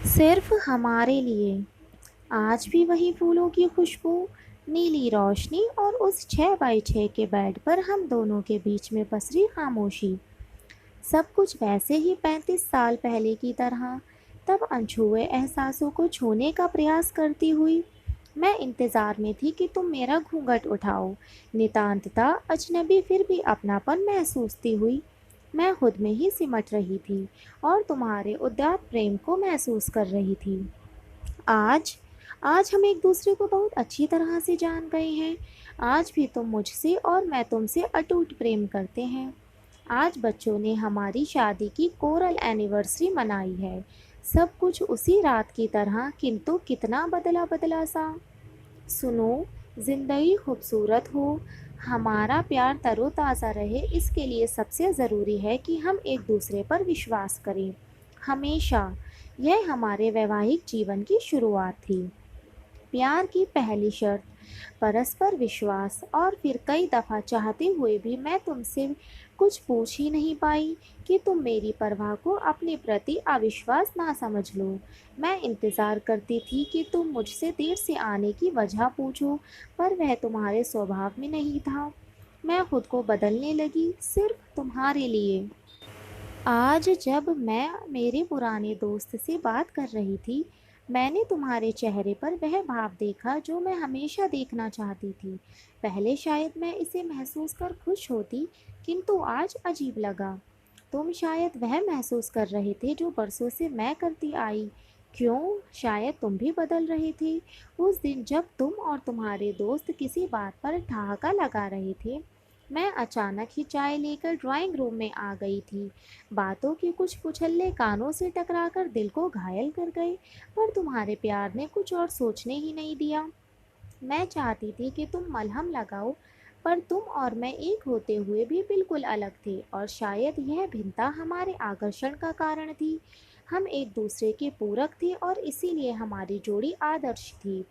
सिर्फ हमारे लिए। आज भी वही फूलों की खुशबू, नीली रोशनी और उस 6x6 के बेड पर हम दोनों के बीच में पसरी खामोशी। सब कुछ वैसे ही 35 साल पहले की तरह। तब अनछुए एहसासों को छूने का प्रयास करती हुई मैं इंतज़ार में थी कि तुम मेरा घूंघट उठाओ। नितांतता अजनबी फिर भी अपनापन महसूसती हुई मैं खुद में ही सिमट रही थी और तुम्हारे उदात्त प्रेम को महसूस कर रही थी। आज आज हम एक दूसरे को बहुत अच्छी तरह से जान गए हैं। आज भी तुम मुझसे और मैं तुमसे अटूट प्रेम करते हैं। आज बच्चों ने हमारी शादी की कोरल एनिवर्सरी मनाई है। सब कुछ उसी रात की तरह, किंतु कितना बदला बदला सा। सुनो, ज़िंदगी खूबसूरत हो, हमारा प्यार तरोताज़ा रहे, इसके लिए सबसे ज़रूरी है कि हम एक दूसरे पर विश्वास करें। हमेशा। यह हमारे वैवाहिक जीवन की शुरुआत थी। प्यार की पहली शर्त परस्पर विश्वास। और फिर कई दफ़ा चाहते हुए भी मैं तुमसे कुछ पूछ ही नहीं पाई कि तुम मेरी परवाह को अपने प्रति अविश्वास ना समझ लो। मैं इंतज़ार करती थी कि तुम मुझसे देर से आने की वजह पूछो, पर वह तुम्हारे स्वभाव में नहीं था। मैं खुद को बदलने लगी सिर्फ तुम्हारे लिए। आज जब मैं मेरे पुराने दोस्त से बात कर रही थी, मैंने तुम्हारे चेहरे पर वह भाव देखा जो मैं हमेशा देखना चाहती थी। पहले शायद मैं इसे महसूस कर खुश होती, किंतु आज अजीब लगा। तुम शायद वह महसूस कर रहे थे जो बरसों से मैं करती आई। क्यों? शायद तुम भी बदल रहे थे। उस दिन जब तुम और तुम्हारे दोस्त किसी बात पर ठहाका लगा रहे थे, मैं अचानक ही चाय लेकर ड्राइंग रूम में आ गई थी। बातों के कुछ कुचल्ले कानों से टकराकर दिल को घायल कर गए, पर तुम्हारे प्यार ने कुछ और सोचने ही नहीं दिया। मैं चाहती थी कि तुम मलहम लगाओ, पर तुम और मैं एक होते हुए भी बिल्कुल अलग थे, और शायद यह भिन्नता हमारे आकर्षण का कारण थी। हम एक दूसरे के पूरक थे और इसीलिए हमारी जोड़ी आदर्श थी।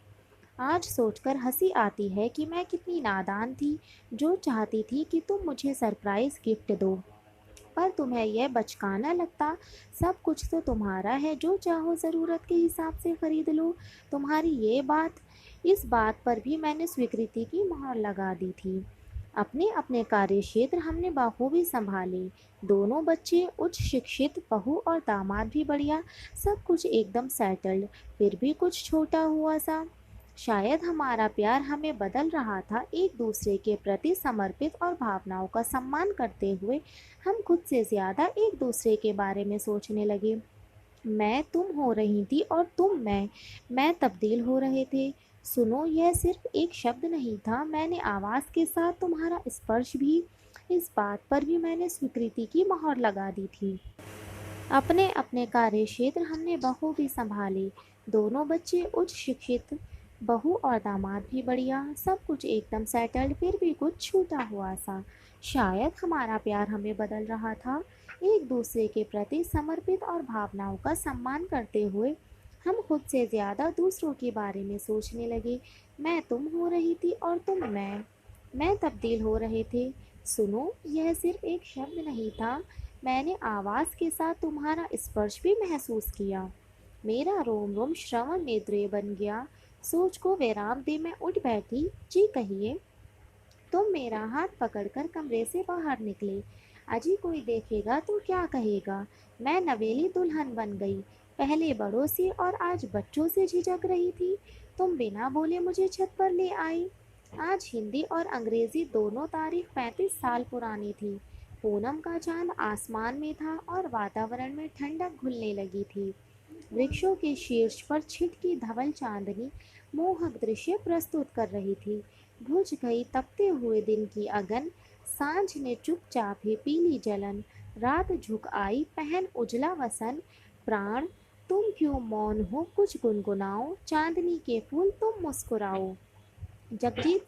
आज सोचकर हंसी आती है कि मैं कितनी नादान थी, जो चाहती थी कि तुम मुझे सरप्राइज़ गिफ्ट दो, पर तुम्हें यह बचकाना लगता। सब कुछ तो तुम्हारा है, जो चाहो ज़रूरत के हिसाब से खरीद लो। तुम्हारी ये बात, इस बात पर भी मैंने स्वीकृति की मोहर लगा दी थी। अपने अपने कार्यक्षेत्र हमने बखूबी संभाले। दोनों बच्चे उच्च शिक्षित, बहू और दामाद भी बढ़िया। सब कुछ एकदम सेटल्ड। फिर भी कुछ छोटा हुआ सा। शायद हमारा प्यार हमें बदल रहा था, एक दूसरे के प्रति समर्पित और भावनाओं का सम्मान करते हुए हम खुद से ज़्यादा एक दूसरे के बारे में सोचने लगे। मैं तुम हो रही थी और तुम मैं तब्दील हो रहे थे। सुनो, यह सिर्फ एक शब्द नहीं था, मैंने आवाज़ के साथ तुम्हारा स्पर्श भी। इस बात पर भी मैंने स्वीकृति की मोहर लगा दी थी। अपने अपने कार्यक्षेत्र हमने बखूबी संभाले। दोनों बच्चे उच्च शिक्षित, बहू और दामाद भी बढ़िया। सब कुछ एकदम सेटल्ड, फिर भी कुछ छूटा हुआ सा। शायद हमारा प्यार हमें बदल रहा था, एक दूसरे के प्रति समर्पित और भावनाओं का सम्मान करते हुए हम खुद से ज़्यादा दूसरों के बारे में सोचने लगे। मैं तुम हो रही थी और तुम मैं तब्दील हो रहे थे। सुनो, यह सिर्फ एक शब्द नहीं था, मैंने आवाज़ के साथ तुम्हारा स्पर्श भी महसूस किया। मेरा रोम रोम श्रवण नेत्रे बन गया। सोच को विराम दे मैं उठ बैठी। जी कहिए। तुम मेरा हाथ पकड़कर कमरे से बाहर निकले। अजी कोई देखेगा तो क्या कहेगा। मैं नवेली दुल्हन बन गई, पहले बड़ों से और आज बच्चों से झिझक रही थी। तुम बिना बोले मुझे छत पर ले आई। आज हिंदी और अंग्रेजी दोनों तारीख 35 साल पुरानी थी। पूनम का चांद आसमान में था और वातावरण में ठंडक घुलने लगी थी। वृक्षों के शीर्ष पर छिटकी धवल चांदनी मोहक दृश्य प्रस्तुत कर रही थी। बुझ गई तपते हुए दिन की अगन, सांझ ने चुपचाप ही पीली जलन। रात झुक आई पहन उजला वसन। प्राण, तुम क्यों मौन हो, कुछ गुनगुनाओ। चांदनी के फूल तुम मुस्कुराओ। जगजीत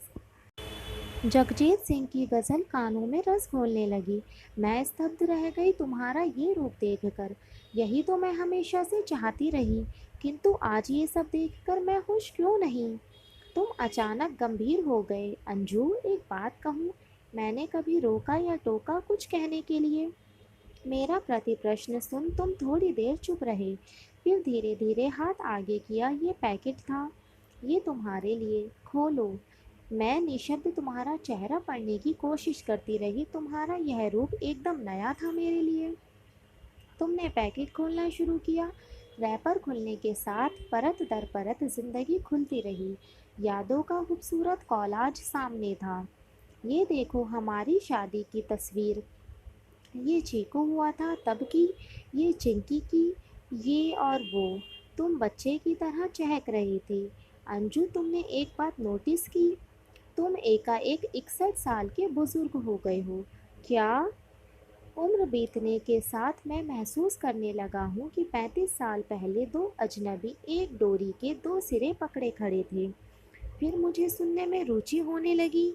जगजीत सिंह की गज़ल कानों में रस घोलने लगी। मैं स्तब्ध रह गई तुम्हारा ये रूप देखकर। यही तो मैं हमेशा से चाहती रही, किंतु आज ये सब देखकर मैं खुश क्यों नहीं। तुम अचानक गंभीर हो गए। अंजू, एक बात कहूँ? मैंने कभी रोका या टोका कुछ कहने के लिए? मेरा प्रति प्रश्न सुन तुम थोड़ी देर चुप रहे। फिर धीरे धीरे हाथ आगे किया। ये पैकेट था, ये तुम्हारे लिए, खोलो। मैं निशब्द तुम्हारा चेहरा पढ़ने की कोशिश करती रही। तुम्हारा यह रूप एकदम नया था मेरे लिए। तुमने पैकेट खोलना शुरू किया। रैपर खुलने के साथ परत दर परत जिंदगी खुलती रही। यादों का खूबसूरत कॉलाज सामने था। ये देखो हमारी शादी की तस्वीर, ये चीकू हुआ था तब की, ये चिंकी की, ये और वो। तुम बच्चे की तरह चहक रही थी। अंजू, तुमने एक बात नोटिस की? तुम एकाएक 61 साल के बुजुर्ग हो गए हो। क्या? उम्र बीतने के साथ मैं महसूस करने लगा हूँ कि 35 साल पहले दो अजनबी एक डोरी के दो सिरे पकड़े खड़े थे। फिर मुझे सुनने में रुचि होने लगी।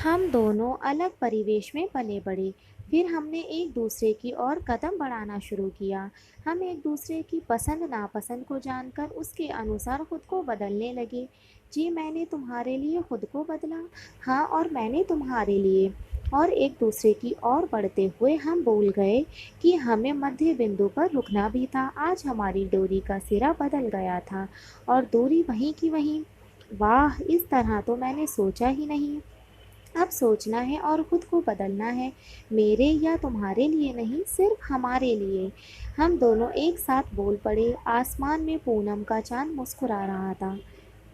हम दोनों अलग परिवेश में पले बड़े। फिर हमने एक दूसरे की ओर कदम बढ़ाना शुरू किया। हम एक दूसरे की पसंद नापसंद को जानकर उसके अनुसार खुद को बदलने लगे। जी, मैंने तुम्हारे लिए खुद को बदला। हाँ, और मैंने तुम्हारे लिए। और एक दूसरे की ओर बढ़ते हुए हम भूल गए कि हमें मध्य बिंदु पर रुकना भी था। आज हमारी डोरी का सिरा बदल गया था और दूरी वहीं की वहीं। वाह, इस तरह तो मैंने सोचा ही नहीं। अब सोचना है और खुद को बदलना है, मेरे या तुम्हारे लिए नहीं, सिर्फ हमारे लिए। हम दोनों एक साथ बोल पड़े। आसमान में पूनम का चांद मुस्कुरा रहा था।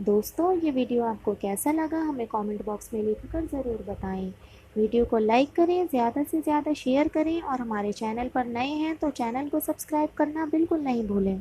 दोस्तों, ये वीडियो आपको कैसा लगा हमें कमेंट बॉक्स में लिखकर ज़रूर बताएं। वीडियो को लाइक करें, ज़्यादा से ज़्यादा शेयर करें और हमारे चैनल पर नए हैं तो चैनल को सब्सक्राइब करना बिल्कुल नहीं भूलें।